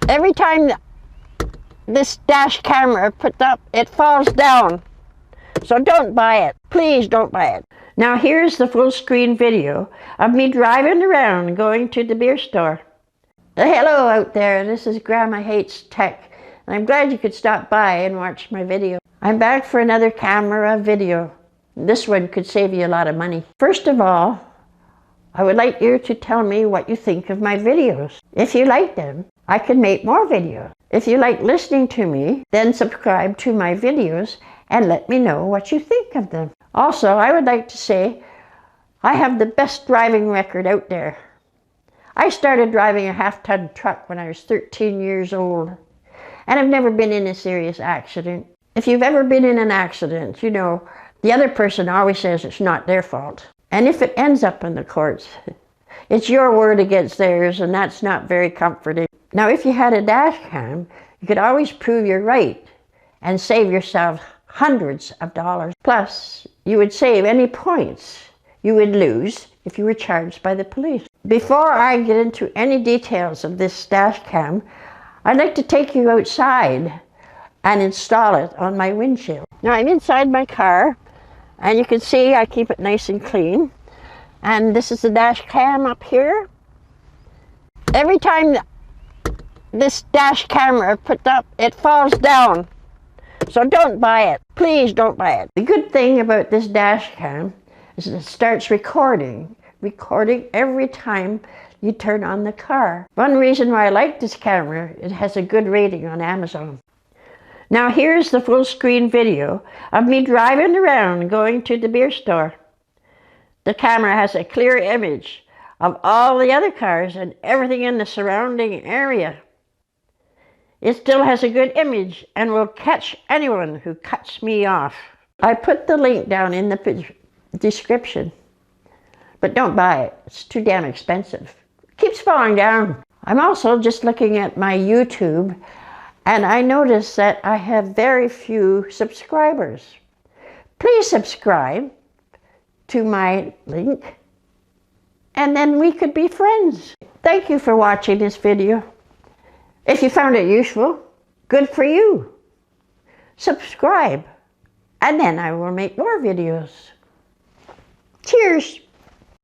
Every time this dash camera put up, it falls down. So don't buy it. Please don't buy it. Now here's the full screen video of me driving around going to the beer store. Hello out there, this is Grandma Hates Tech. And I'm glad you could stop by and watch my video. I'm back for another camera video. This one could save you a lot of money. First of all, I would like you to tell me what you think of my videos. If you like them, I can make more videos. If you like listening to me, then subscribe to my videos and let me know what you think of them. Also, I would like to say I have the best driving record out there. I started driving a half-ton truck when I was 13 years old, and I've never been in a serious accident. If you've ever been in an accident, you know, the other person always says it's not their fault. And if it ends up in the courts, it's your word against theirs, and that's not very comforting. Now, if you had a dash cam, you could always prove you're right and save yourself hundreds of dollars. Plus, you would save any points you would lose if you were charged by the police. Before I get into any details of this dash cam, I'd like to take you outside and install it on my windshield. Now, I'm inside my car, and you can see I keep it nice and clean. And this is the dash cam up here. Every time this dash camera put up, it falls down. So don't buy it. Please don't buy it. The good thing about this dash cam is it starts recording every time you turn on the car. One reason why I like this camera, it has a good rating on Amazon. Now here's the full screen video of me driving around going to the beer store. The camera has a clear image of all the other cars and everything in the surrounding area. It still has a good image and will catch anyone who cuts me off. I put the link down in the description, but don't buy it. It's too damn expensive. It keeps falling down. I'm also just looking at my YouTube, and I notice that I have very few subscribers. Please subscribe to my link, and then we could be friends. Thank you for watching this video. If you found it useful, good for you. Subscribe, and then I will make more videos. Cheers.